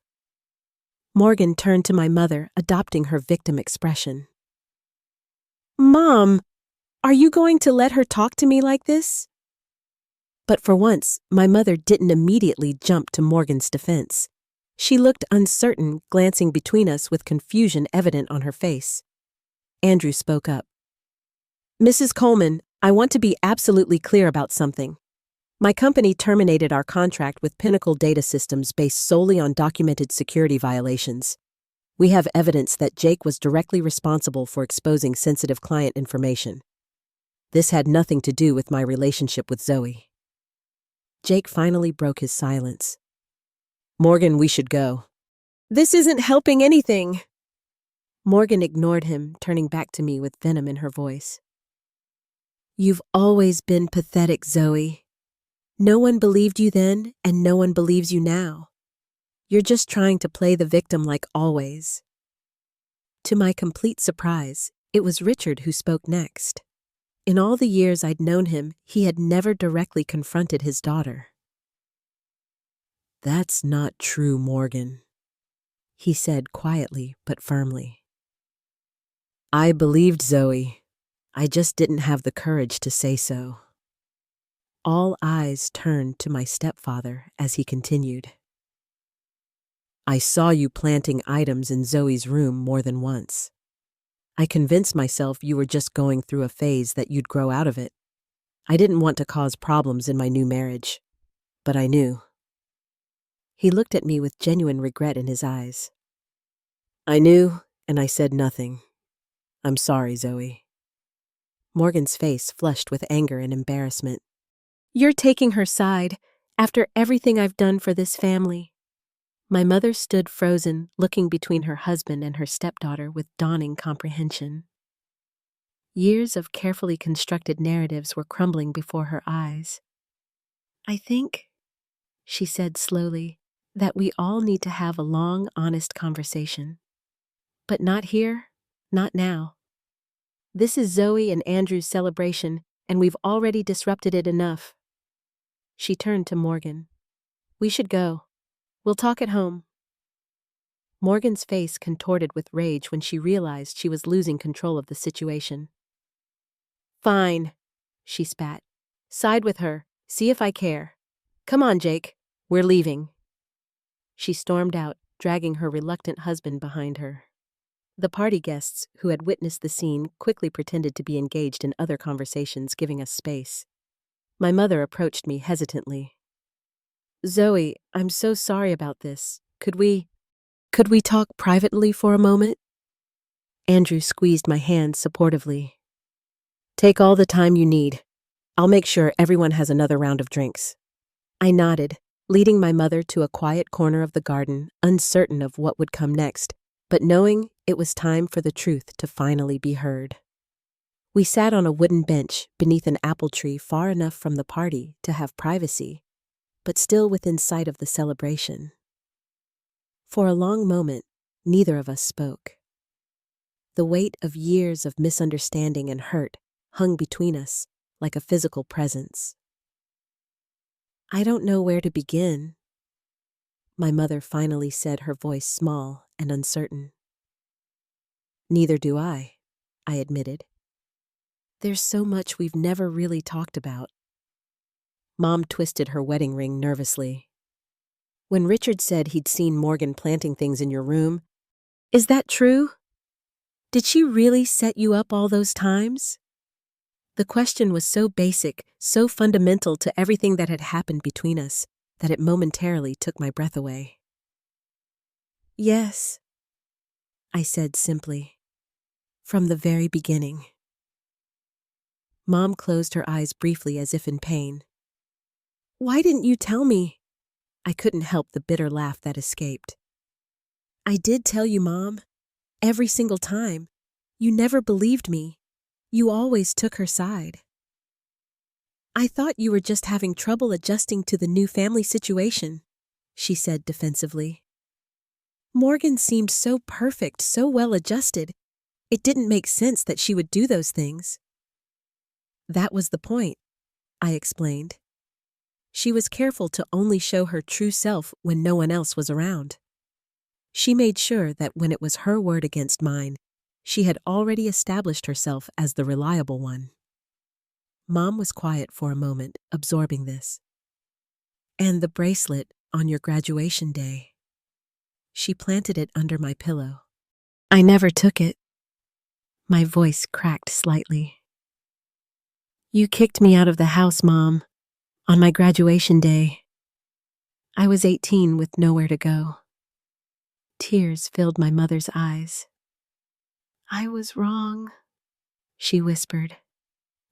S1: Morgan turned to my mother, adopting her victim expression. Mom, are you going to let her talk to me like this? But for once, my mother didn't immediately jump to Morgan's defense. She looked uncertain, glancing between us with confusion evident on her face. Andrew spoke up. Mrs. Coleman, I want to be absolutely clear about something. My company terminated our contract with Pinnacle Data Systems based solely on documented security violations. We have evidence that Jake was directly responsible for exposing sensitive client information. This had nothing to do with my relationship with Zoe. Jake finally broke his silence. Morgan, we should go. This isn't helping anything. Morgan ignored him, turning back to me with venom in her voice. You've always been pathetic, Zoe. No one believed you then, and no one believes you now. You're just trying to play the victim like always. To my complete surprise, it was Richard who spoke next. In all the years I'd known him, he had never directly confronted his daughter. That's not true, Morgan, he said quietly but firmly. I believed Zoe. I just didn't have the courage to say so. All eyes turned to my stepfather as he continued. I saw you planting items in Zoe's room more than once. I convinced myself you were just going through a phase that you'd grow out of it. I didn't want to cause problems in my new marriage, but I knew. He looked at me with genuine regret in his eyes. I knew, and I said nothing. I'm sorry, Zoe. Morgan's face flushed with anger and embarrassment. You're taking her side, after everything I've done for this family. My mother stood frozen, looking between her husband and her stepdaughter with dawning comprehension. Years of carefully constructed narratives were crumbling before her eyes. I think, she said slowly, that we all need to have a long, honest conversation. But not here, not now. This is Zoe and Andrew's celebration, and we've already disrupted it enough. She turned to Morgan. We should go. We'll talk at home. Morgan's face contorted with rage when she realized she was losing control of the situation. Fine, she spat. Side with her. See if I care. Come on, Jake. We're leaving. She stormed out, dragging her reluctant husband behind her. The party guests, who had witnessed the scene, quickly pretended to be engaged in other conversations, giving us space. My mother approached me hesitantly. Zoe, I'm so sorry about this. Could we talk privately for a moment? Andrew squeezed my hand supportively. Take all the time you need. I'll make sure everyone has another round of drinks. I nodded, leading my mother to a quiet corner of the garden, uncertain of what would come next, but knowing it was time for the truth to finally be heard. We sat on a wooden bench beneath an apple tree far enough from the party to have privacy, but still within sight of the celebration. For a long moment, neither of us spoke. The weight of years of misunderstanding and hurt hung between us like a physical presence. I don't know where to begin, my mother finally said, her voice small and uncertain. Neither do I admitted. There's so much we've never really talked about. Mom twisted her wedding ring nervously. When Richard said he'd seen Morgan planting things in your room, is that true? Did she really set you up all those times? The question was so basic, so fundamental to everything that had happened between us, that it momentarily took my breath away. Yes, I said simply. From the very beginning. Mom closed her eyes briefly as if in pain. Why didn't you tell me? I couldn't help the bitter laugh that escaped. I did tell you, Mom. Every single time. You never believed me. You always took her side. I thought you were just having trouble adjusting to the new family situation, she said defensively. Morgan seemed so perfect, so well adjusted. It didn't make sense that she would do those things. That was the point, I explained. She was careful to only show her true self when no one else was around. She made sure that when it was her word against mine, she had already established herself as the reliable one. Mom was quiet for a moment, absorbing this. And the bracelet on your graduation day. She planted it under my pillow. I never took it. My voice cracked slightly. You kicked me out of the house, Mom, on my graduation day. I was 18 with nowhere to go. Tears filled my mother's eyes. I was wrong, she whispered.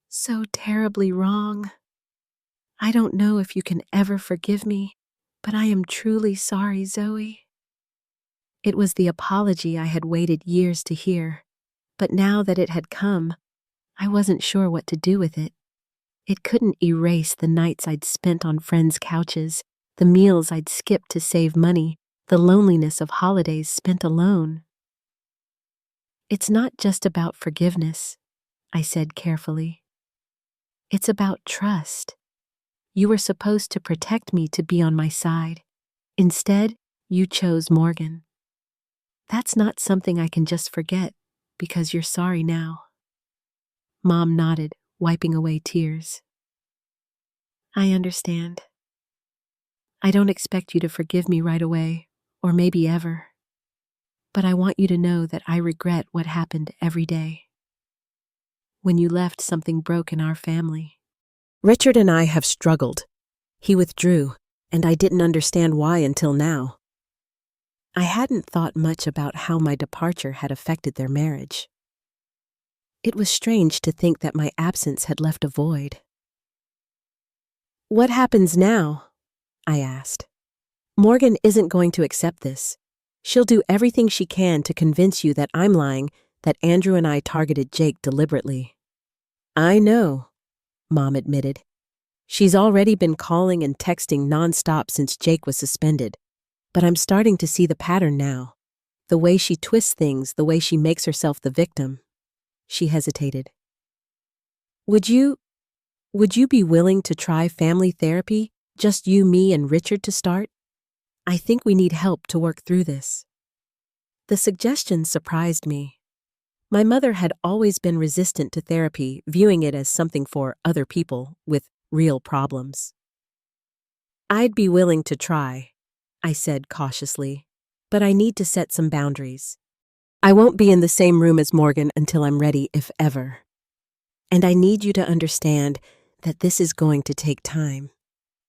S1: So terribly wrong. I don't know if you can ever forgive me, but I am truly sorry, Zoe. It was the apology I had waited years to hear, but now that it had come, I wasn't sure what to do with it. It couldn't erase the nights I'd spent on friends' couches, the meals I'd skipped to save money, the loneliness of holidays spent alone. It's not just about forgiveness, I said carefully. It's about trust. You were supposed to protect me, to be on my side. Instead, you chose Morgan. That's not something I can just forget, because you're sorry now. Mom nodded, wiping away tears. I understand. I don't expect you to forgive me right away, or maybe ever. But I want you to know that I regret what happened every day. When you left, something broke in our family. Richard and I have struggled. He withdrew, and I didn't understand why until now. I hadn't thought much about how my departure had affected their marriage. It was strange to think that my absence had left a void. What happens now? I asked. Morgan isn't going to accept this. She'll do everything she can to convince you that I'm lying, that Andrew and I targeted Jake deliberately. I know, Mom admitted. She's already been calling and texting nonstop since Jake was suspended. But I'm starting to see the pattern now. The way she twists things, the way she makes herself the victim. She hesitated. Would you be willing to try family therapy? Just you, me, and Richard to start? I think we need help to work through this. The suggestion surprised me. My mother had always been resistant to therapy, viewing it as something for other people with real problems. I'd be willing to try, I said cautiously, but I need to set some boundaries. I won't be in the same room as Morgan until I'm ready, if ever. And I need you to understand that this is going to take time.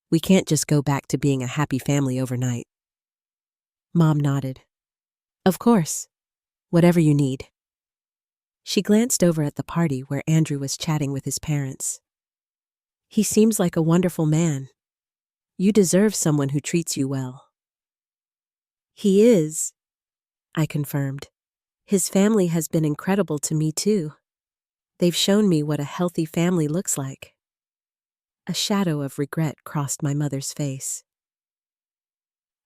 S1: We can't just go back to being a happy family overnight. Mom nodded. Of course. Whatever you need. She glanced over at the party where Andrew was chatting with his parents. He seems like a wonderful man. You deserve someone who treats you well. He is, I confirmed. His family has been incredible to me too. They've shown me what a healthy family looks like. A shadow of regret crossed my mother's face.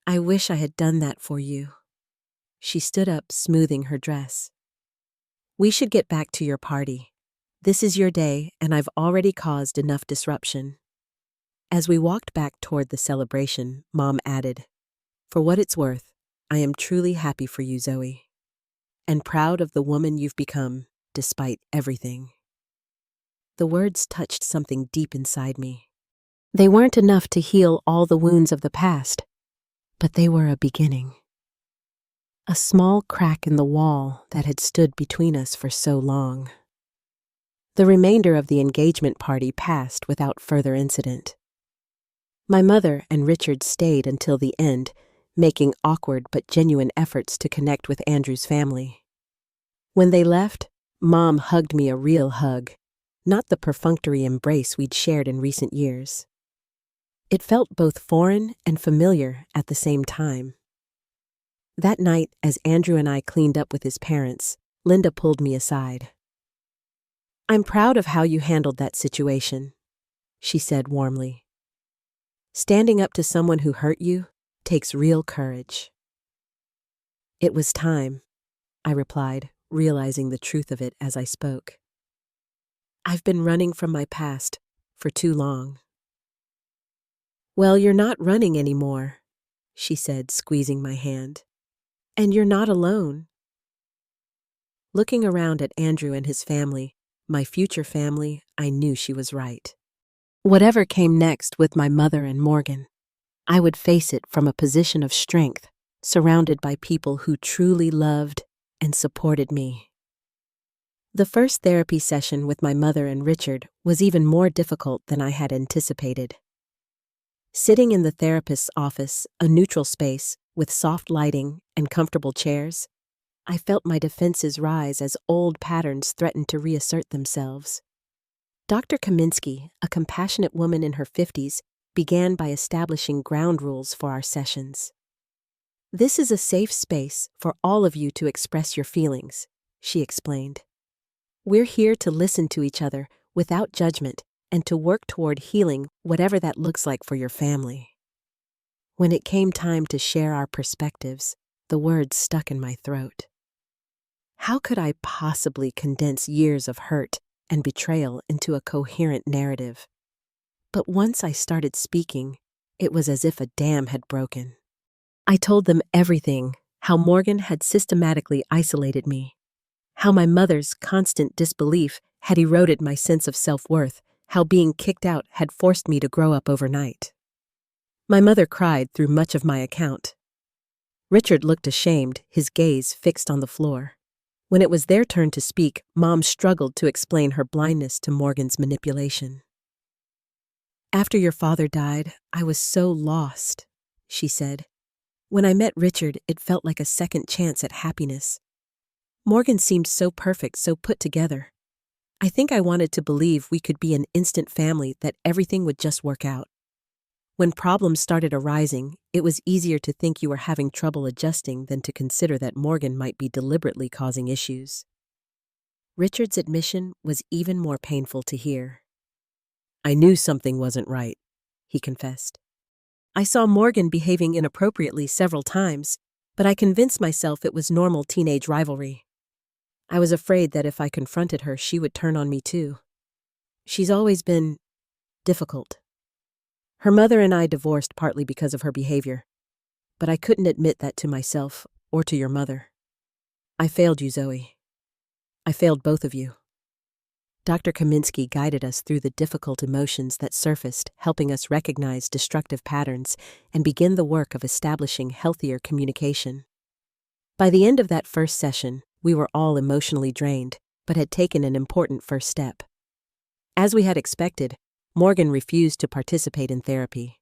S1: I wish I had done that for you. She stood up, smoothing her dress. We should get back to your party. This is your day, and I've already caused enough disruption. As we walked back toward the celebration, Mom added, For what it's worth, I am truly happy for you, Zoe, and proud of the woman you've become, despite everything. The words touched something deep inside me. They weren't enough to heal all the wounds of the past, but they were a beginning. A small crack in the wall that had stood between us for so long. The remainder of the engagement party passed without further incident. My mother and Richard stayed until the end, making awkward but genuine efforts to connect with Andrew's family. When they left, Mom hugged me a real hug, not the perfunctory embrace we'd shared in recent years. It felt both foreign and familiar at the same time. That night, as Andrew and I cleaned up with his parents, Linda pulled me aside. "I'm proud of how you handled that situation," she said warmly. "Standing up to someone who hurt you takes real courage." "It was time," I replied, realizing the truth of it as I spoke. "I've been running from my past for too long." "Well, you're not running anymore," she said, squeezing my hand. "And you're not alone." Looking around at Andrew and his family, my future family, I knew she was right. Whatever came next with my mother and Morgan, I would face it from a position of strength, surrounded by people who truly loved and supported me. The first therapy session with my mother and Richard was even more difficult than I had anticipated. Sitting in the therapist's office, a neutral space with soft lighting and comfortable chairs, I felt my defenses rise as old patterns threatened to reassert themselves. Dr. Kaminsky, a compassionate woman in her 50s, began by establishing ground rules for our sessions. "This is a safe space for all of you to express your feelings," she explained. "We're here to listen to each other without judgment and to work toward healing, whatever that looks like for your family." When it came time to share our perspectives, the words stuck in my throat. How could I possibly condense years of hurt and betrayal into a coherent narrative? But once I started speaking, it was as if a dam had broken. I told them everything: how Morgan had systematically isolated me, how my mother's constant disbelief had eroded my sense of self-worth, how being kicked out had forced me to grow up overnight. My mother cried through much of my account. Richard looked ashamed, his gaze fixed on the floor. When it was their turn to speak, Mom struggled to explain her blindness to Morgan's manipulation. "After your father died, I was so lost," she said. "When I met Richard, it felt like a second chance at happiness. Morgan seemed so perfect, so put together. I think I wanted to believe we could be an instant family, that everything would just work out. When problems started arising, it was easier to think you were having trouble adjusting than to consider that Morgan might be deliberately causing issues." Richard's admission was even more painful to hear. "I knew something wasn't right," he confessed. "I saw Morgan behaving inappropriately several times, but I convinced myself it was normal teenage rivalry. I was afraid that if I confronted her, she would turn on me too. She's always been difficult. Her mother and I divorced partly because of her behavior, but I couldn't admit that to myself or to your mother. I failed you, Zoe. I failed both of you." Dr. Kaminsky guided us through the difficult emotions that surfaced, helping us recognize destructive patterns and begin the work of establishing healthier communication. By the end of that first session, we were all emotionally drained, but had taken an important first step. As we had expected, Morgan refused to participate in therapy.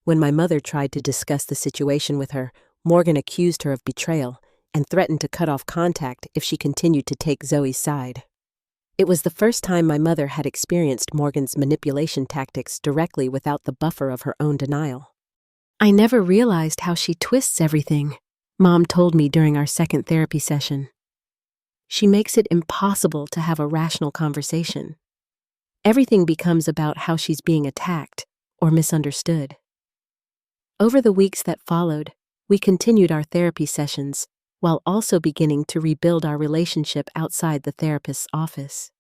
S1: When my mother tried to discuss the situation with her, Morgan accused her of betrayal and threatened to cut off contact if she continued to take Zoe's side. It was the first time my mother had experienced Morgan's manipulation tactics directly without the buffer of her own denial. "I never realized how she twists everything," Mom told me during our second therapy session. "She makes it impossible to have a rational conversation. Everything becomes about how she's being attacked or misunderstood." Over the weeks that followed, we continued our therapy sessions while also beginning to rebuild our relationship outside the therapist's office.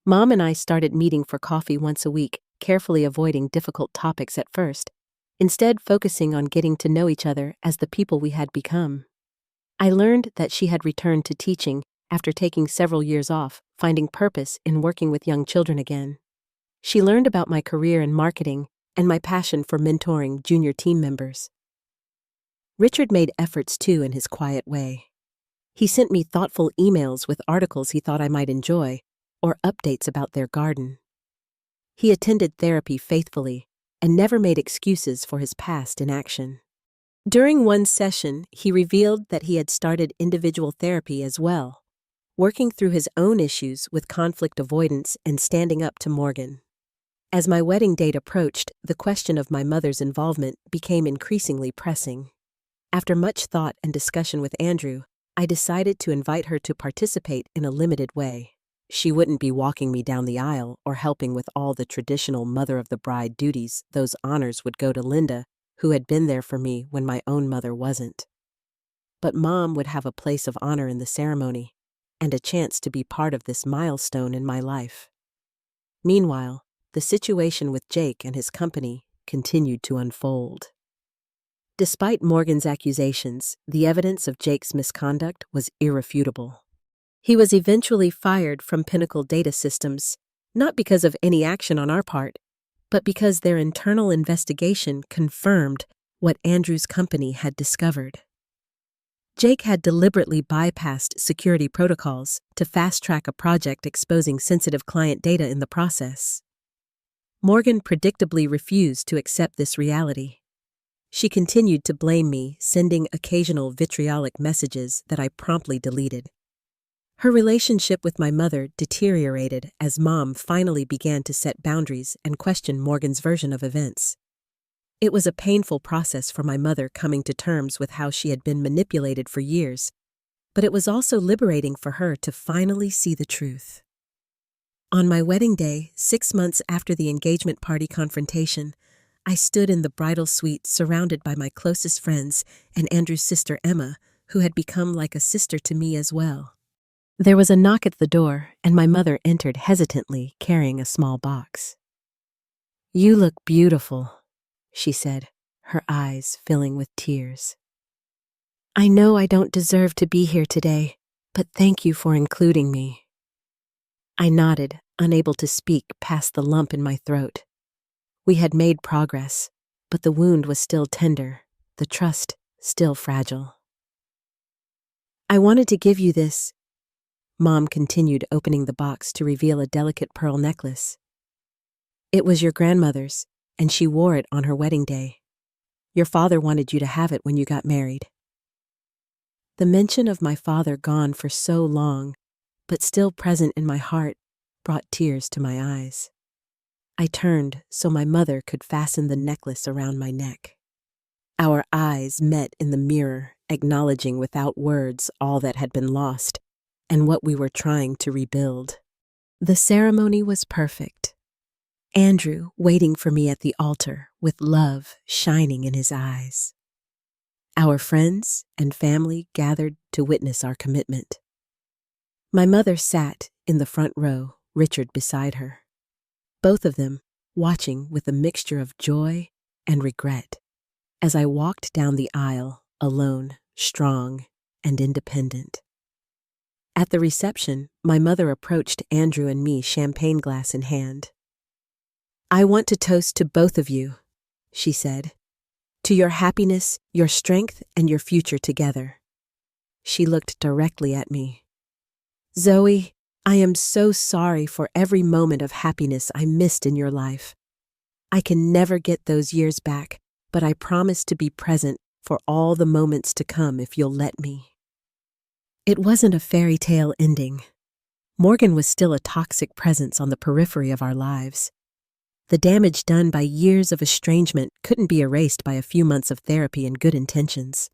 S1: Mom and I started meeting for coffee once a week, carefully avoiding difficult topics at first, instead focusing on getting to know each other as the people we had become. I learned that she had returned to teaching after taking several years off, finding purpose in working with young children again. She learned about my career in marketing and my passion for mentoring junior team members. Richard made efforts too in his quiet way. He sent me thoughtful emails with articles he thought I might enjoy, or updates about their garden. He attended therapy faithfully and never made excuses for his past inaction. During one session, he revealed that he had started individual therapy as well, working through his own issues with conflict avoidance and standing up to Morgan. As my wedding date approached, the question of my mother's involvement became increasingly pressing. After much thought and discussion with Andrew, I decided to invite her to participate in a limited way. She wouldn't be walking me down the aisle or helping with all the traditional mother-of-the-bride duties. Those honors would go to Linda, who had been there for me when my own mother wasn't. But Mom would have a place of honor in the ceremony, and a chance to be part of this milestone in my life. Meanwhile, the situation with Jake and his company continued to unfold. Despite Morgan's accusations, the evidence of Jake's misconduct was irrefutable. He was eventually fired from Pinnacle Data Systems, not because of any action on our part, but because their internal investigation confirmed what Andrew's company had discovered. Jake had deliberately bypassed security protocols to fast-track a project exposing sensitive client data in the process. Morgan predictably refused to accept this reality. She continued to blame me, sending occasional vitriolic messages that I promptly deleted. Her relationship with my mother deteriorated as Mom finally began to set boundaries and question Morgan's version of events. It was a painful process for my mother coming to terms with how she had been manipulated for years, but it was also liberating for her to finally see the truth. On my wedding day, 6 months after the engagement party confrontation, I stood in the bridal suite surrounded by my closest friends and Andrew's sister Emma, who had become like a sister to me as well. There was a knock at the door, and my mother entered hesitantly, carrying a small box. "You look beautiful," she said, her eyes filling with tears. "I know I don't deserve to be here today, but thank you for including me." I nodded, unable to speak past the lump in my throat. We had made progress, but the wound was still tender, the trust still fragile. "I wanted to give you this." Mom continued, opening the box to reveal a delicate pearl necklace. "It was your grandmother's, and she wore it on her wedding day. Your father wanted you to have it when you got married." The mention of my father gone for so long, but still present in my heart, brought tears to my eyes. I turned so my mother could fasten the necklace around my neck. Our eyes met in the mirror, acknowledging without words all that had been lost and what we were trying to rebuild. The ceremony was perfect. Andrew waiting for me at the altar with love shining in his eyes. Our friends and family gathered to witness our commitment. My mother sat in the front row, Richard beside her. Both of them watching with a mixture of joy and regret as I walked down the aisle alone, strong and independent. At the reception, my mother approached Andrew and me, champagne glass in hand. "I want to toast to both of you," she said, "to your happiness, your strength, and your future together." She looked directly at me. "Zoe, I am so sorry for every moment of happiness I missed in your life. I can never get those years back, but I promise to be present for all the moments to come if you'll let me." It wasn't a fairy tale ending. Morgan was still a toxic presence on the periphery of our lives. The damage done by years of estrangement couldn't be erased by a few months of therapy and good intentions.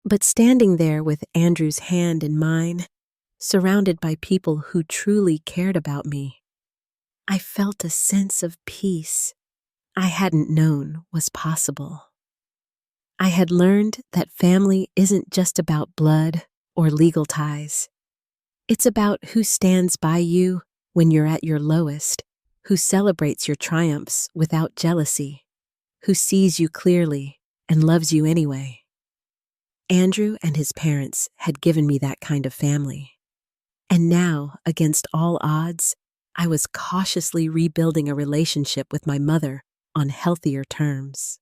S1: But standing there with Andrew's hand in mine, surrounded by people who truly cared about me, I felt a sense of peace I hadn't known was possible. I had learned that family isn't just about blood or legal ties. It's about who stands by you when you're at your lowest, who celebrates your triumphs without jealousy, who sees you clearly and loves you anyway. Andrew and his parents had given me that kind of family. And now, against all odds, I was cautiously rebuilding a relationship with my mother on healthier terms.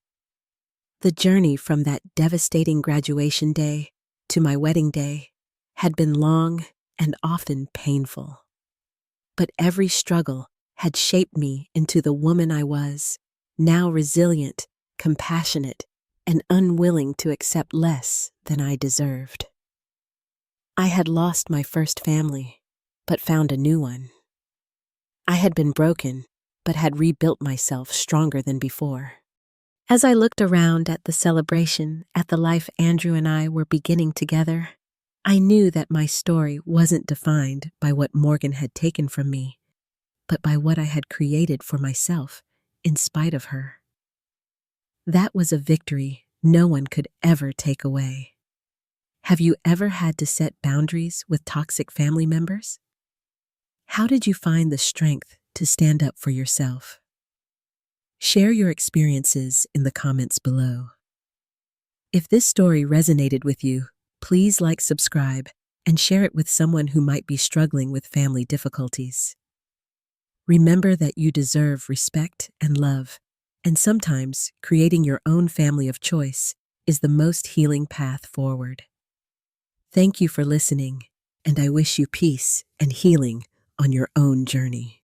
S1: The journey from that devastating graduation day to my wedding day had been long and often painful. But every struggle had shaped me into the woman I was, now resilient, compassionate, and unwilling to accept less than I deserved. I had lost my first family, but found a new one. I had been broken, but had rebuilt myself stronger than before. As I looked around at the celebration, at the life Andrew and I were beginning together, I knew that my story wasn't defined by what Morgan had taken from me, but by what I had created for myself in spite of her. That was a victory no one could ever take away. Have you ever had to set boundaries with toxic family members? How did you find the strength to stand up for yourself? Share your experiences in the comments below. If this story resonated with you, please like, subscribe, and share it with someone who might be struggling with family difficulties. Remember that you deserve respect and love, and sometimes creating your own family of choice is the most healing path forward. Thank you for listening, and I wish you peace and healing on your own journey.